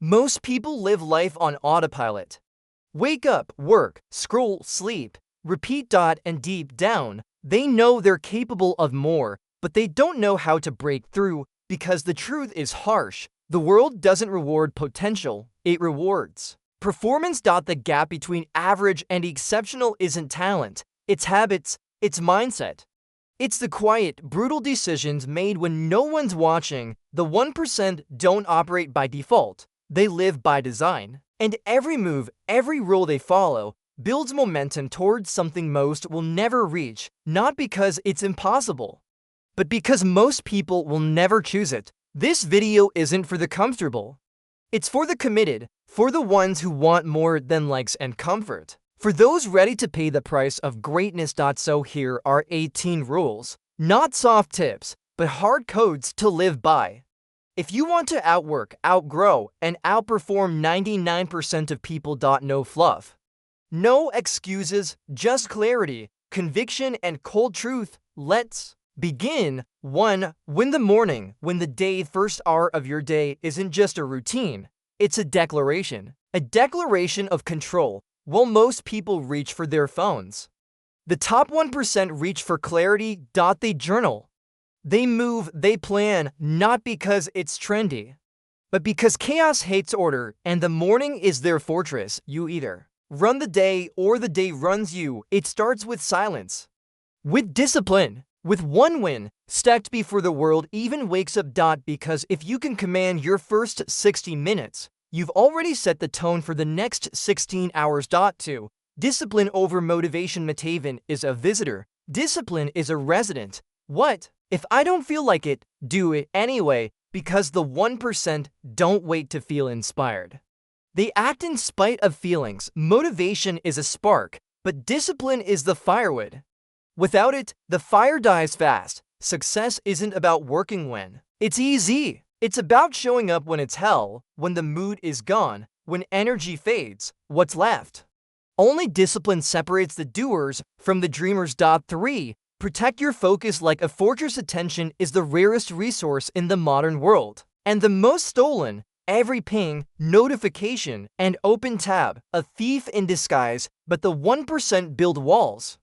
Most people live life on autopilot. Wake up, work, scroll, sleep, repeat. And deep down, they know they're capable of more, but they don't know how to break through because the truth is harsh. The world doesn't reward potential, it rewards performance. The gap between average and exceptional isn't talent, it's habits, it's mindset. It's the quiet, brutal decisions made when no one's watching. The 1% don't operate by default, they live by design. And every move, every rule they follow, builds momentum towards something most will never reach, not because it's impossible, but because most people will never choose it. This video isn't for the comfortable. It's for the committed, for the ones who want more than likes and comfort. For those ready to pay the price of greatness. So here are 18 rules, not soft tips, but hard codes to live by. If you want to outwork, outgrow, and outperform 99% of people. No fluff. No excuses, just clarity, conviction, and cold truth. Let's begin. 1. Win the morning. When the first hour of your day isn't just a routine, it's a declaration. A declaration of control. While most people reach for their phones, the top 1% reach for clarity. They journal. They move, they plan, not because it's trendy, but because chaos hates order, and the morning is their fortress. You either run the day or the day runs you. It starts with silence, with discipline, with one win stacked before the world even wakes up. Because if you can command your first 60 minutes, you've already set the tone for the next 16 hours. 2. Discipline over motivation. Matavan is a visitor. Discipline is a resident. What? If I don't feel like it, do it anyway, because the 1% don't wait to feel inspired. They act in spite of feelings. Motivation is a spark, but discipline is the firewood. Without it, the fire dies fast. Success isn't about working when it's easy. It's about showing up when it's hell, when the mood is gone, when energy fades. What's left? Only discipline separates the doers from the dreamers. 3. Protect your focus like a fortress. Attention is the rarest resource in the modern world, and the most stolen. Every ping, notification, and open tab, a thief in disguise. But the 1% build walls.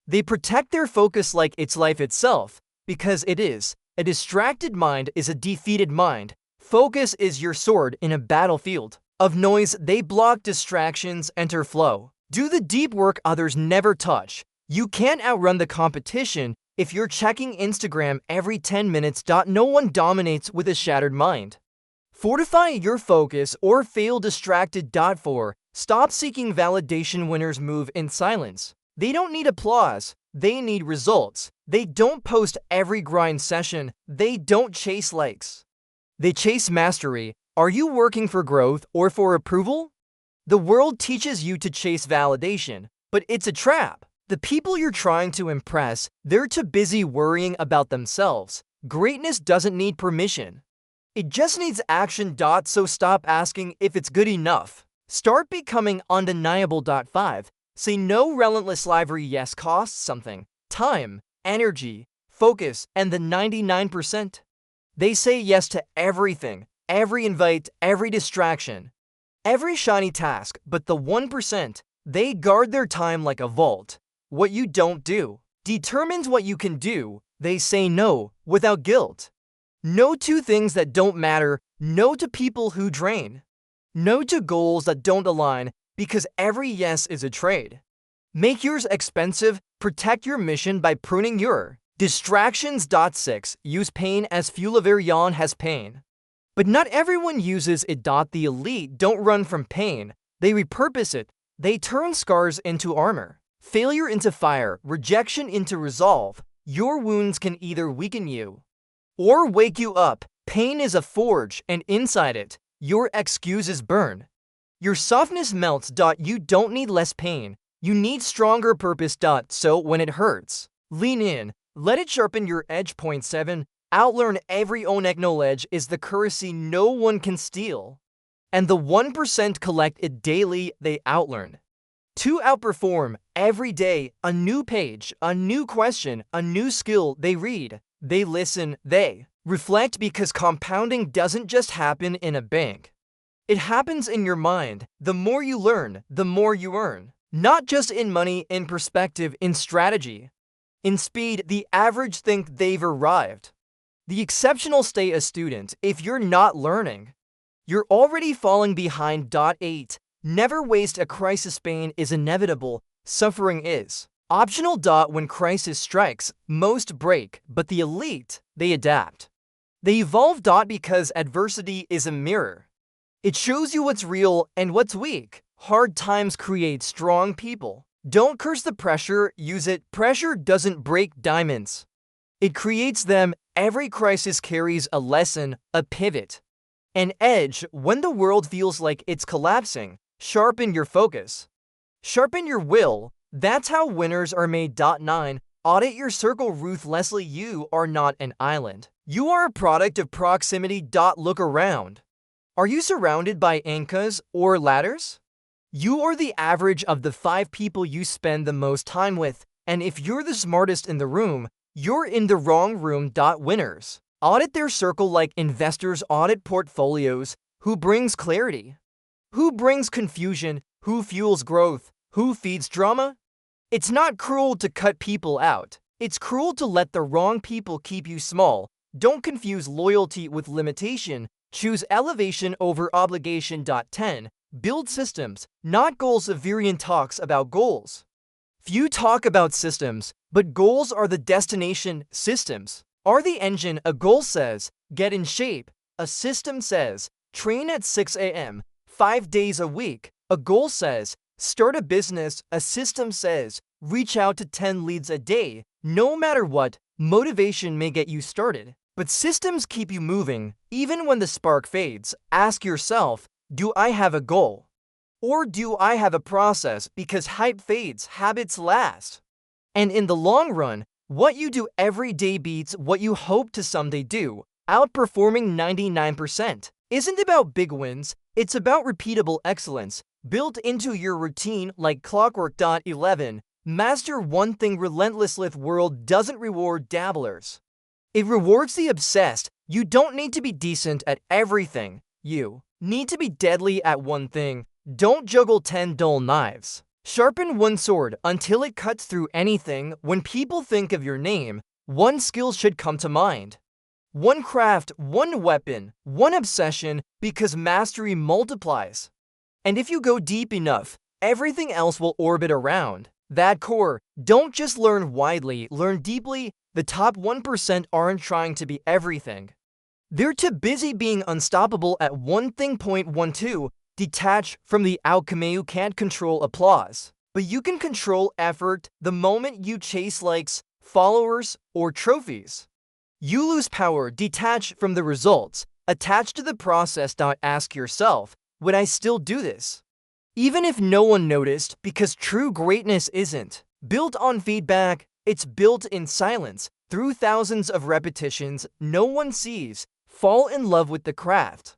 They protect their focus like it's life itself, because it is. A distracted mind is a defeated mind. Focus is your sword in a battlefield of noise. They block distractions, enter flow. Do the deep work others never touch. You can't outrun the competition if you're checking Instagram every 10 minutes. No one dominates with a shattered mind. Fortify your focus or fail distracted. 4. Stop seeking validation. Winners move in silence. They don't need applause, they need results. They don't post every grind session. They don't chase likes. They chase mastery. Are you working for growth or for approval? The world teaches you to chase validation, but it's a trap. The people you're trying to impress, they're too busy worrying about themselves. Greatness doesn't need permission. It just needs action. So stop asking if it's good enough. Start becoming undeniable. 5. Say no. Relentless livery. Yes costs something. Time, energy, focus, and the 99%. They say yes to everything, every invite, every distraction, every shiny task. But the 1%, they guard their time like a vault. What you don't do determines what you can do. They say no without guilt. No to things that don't matter. No to people who drain. No to goals that don't align, because every yes is a trade. Make yours expensive. Protect your mission by pruning your distractions. 6. Use pain as fuel. Everyone has pain, but not everyone uses it. The elite don't run from pain. They repurpose it. They turn scars into armor, failure into fire, rejection into resolve. Your wounds can either weaken you or wake you up. Pain is a forge, and inside it, your excuses burn. Your softness melts. You don't need less pain. You need stronger purpose. So when it hurts, lean in. Let it sharpen your edge. 7. Outlearn every own. Knowledge is the currency no one can steal, and the 1% collect it daily. They outlearn. To outperform, every day, a new page, a new question, a new skill. They read, they listen, they reflect, because compounding doesn't just happen in a bank. It happens in your mind. The more you learn, the more you earn. Not just in money, in perspective, in strategy. In speed, the average think they've arrived. The exceptional stay a student. If you're not learning, you're already falling behind. 8. Never waste a crisis. Pain is inevitable. Suffering is optional. When crisis strikes, most break, but the elite, they adapt. They evolve. Because adversity is a mirror. It shows you what's real and what's weak. Hard times create strong people. Don't curse the pressure, use it. Pressure doesn't break diamonds. It creates them. Every crisis carries a lesson, a pivot, an edge. When the world feels like it's collapsing, sharpen your focus. Sharpen your will. That's how winners are made. 9. Audit your circle ruthlessly. You are not an island. You are a product of proximity. Look around. Are you surrounded by anchors or ladders? You are the average of the 5 people you spend the most time with, and if you're the smartest in the room, you're in the wrong room. Winners audit their circle like investors audit portfolios. Who brings clarity? Who brings confusion? Who fuels growth? Who feeds drama? It's not cruel to cut people out. It's cruel to let the wrong people keep you small. Don't confuse loyalty with limitation. Choose elevation over obligation. 10. Build systems, not goals. Varian talks about goals. Few talk about systems, but goals are the destination. Systems are the engine. A goal says, get in shape. A system says, train at 6 a.m., 5 days a week. A goal says, start a business. A system says, reach out to 10 leads a day. No matter what, motivation may get you started, but systems keep you moving. Even when the spark fades, ask yourself, do I have a goal? Or do I have a process? Because hype fades, habits last. And in the long run, what you do every day beats what you hope to someday do. Outperforming 99% isn't about big wins, it's about repeatable excellence, built into your routine like clockwork. 11. Master one thing relentlessly. The world doesn't reward dabblers. It rewards the obsessed. You don't need to be decent at everything. You need to be deadly at one thing. Don't juggle 10 dull knives. Sharpen one sword until it cuts through anything. When people think of your name, one skill should come to mind. One craft, one weapon, one obsession, because mastery multiplies. And if you go deep enough, everything else will orbit around that core. Don't just learn widely, learn deeply. The top 1% aren't trying to be everything. They're too busy being unstoppable at one thing. 12. Detach from the outcome. You can't control applause, but you can control effort. The moment you chase likes, followers, or trophies, you lose power. Detach from the results. Attach to the process. Ask yourself, would I still do this? Even if no one noticed, because true greatness isn't built on feedback, it's built in silence. Through thousands of repetitions no one sees. Fall in love with the craft.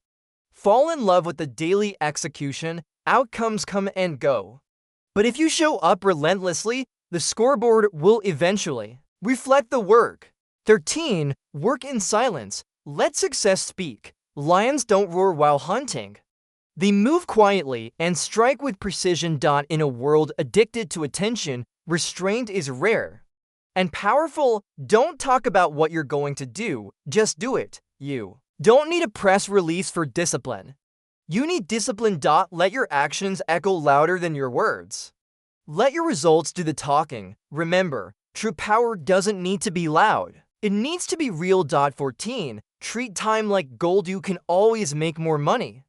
Fall in love with the daily execution. Outcomes come and go. But if you show up relentlessly, the scoreboard will eventually reflect the work. 13. Work in silence. Let success speak. Lions don't roar while hunting. They move quietly and strike with precision. In a world addicted to attention, restraint is rare and powerful. Don't talk about what you're going to do, just do it. You don't need a press release for discipline. You need discipline. Let your actions echo louder than your words. Let your results do the talking. Remember, true power doesn't need to be loud. It needs to be real. 14. Treat time like gold. You can always make more money,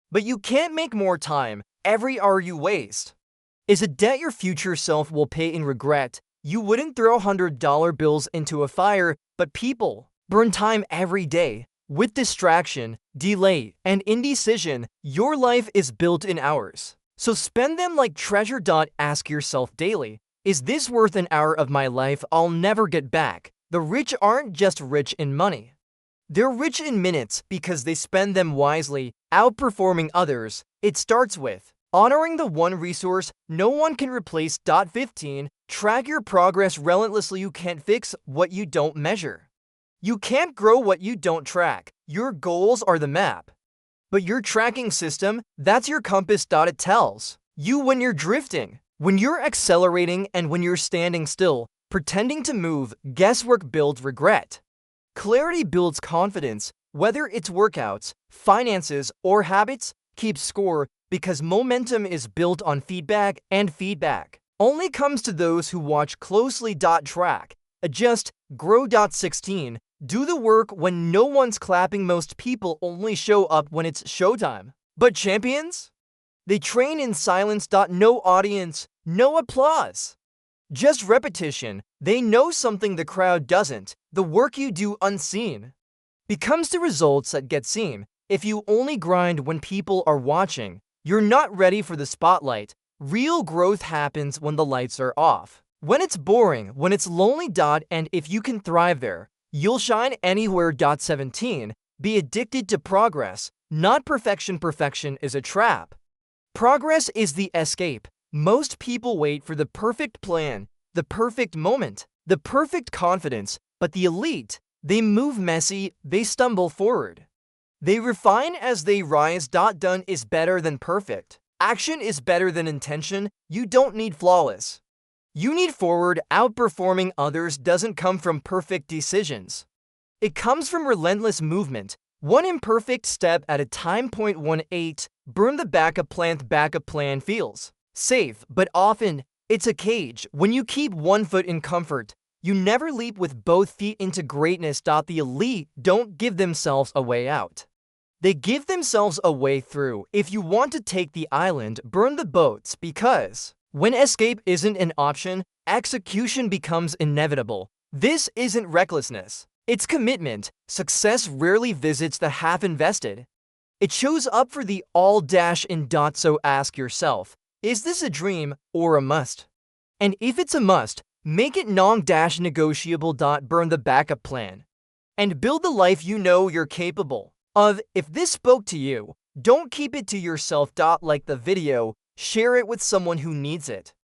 but you can't make more time. Every hour you waste is a debt your future self will pay in regret. You wouldn't throw $100 bills into a fire, but people burn time every day. With distraction, delay, and indecision, your life is built in hours. So spend them like treasure. Ask yourself daily, is this worth an hour of my life I'll never get back? The rich aren't just rich in money. They're rich in minutes because they spend them wisely, outperforming others. It starts with honoring the one resource no one can replace. 15. Track your progress relentlessly. You can't fix what you don't measure. You can't grow what you don't track. Your goals are the map. But your tracking system, that's your compass. It tells you when you're drifting, when you're accelerating, and when you're standing still, pretending to move. Guesswork builds regret. Clarity builds confidence. Whether it's workouts, finances, or habits, keep score because momentum is built on feedback, and feedback only comes to those who watch closely. Track, adjust, grow. 16. Do the work when no one's clapping. Most people only show up when it's showtime. But champions? They train in silence. No audience, no applause. Just repetition. They know something the crowd doesn't. The work you do unseen becomes the results that get seen. If you only grind when people are watching, you're not ready for the spotlight. Real growth happens when the lights are off, when it's boring, when it's lonely. And if you can thrive there, you'll shine anywhere. 17. Be addicted to progress, not perfection. Perfection is a trap. Progress is the escape. Most people wait for the perfect plan, the perfect moment, the perfect confidence, but the elite, they move messy, they stumble forward. They refine as they rise. Done is better than perfect. Action is better than intention. You don't need flawless. You need forward. Outperforming others doesn't come from perfect decisions. It comes from relentless movement, one imperfect step at a time. 18. Burn the backup plan. Backup plan feels safe, but often it's a cage. When you keep one foot in comfort, you never leap with both feet into greatness. The elite don't give themselves a way out. They give themselves a way through. If you want to take the island, burn the boats, because when escape isn't an option, execution becomes inevitable. This isn't recklessness. It's commitment. Success rarely visits the half invested. It shows up for the all. In. So ask yourself, is this a dream or a must? And if it's a must, make it non-negotiable. Burn the backup plan and build the life you know you're capable of. If this spoke to you, don't keep it to yourself. Like the video, share it with someone who needs it.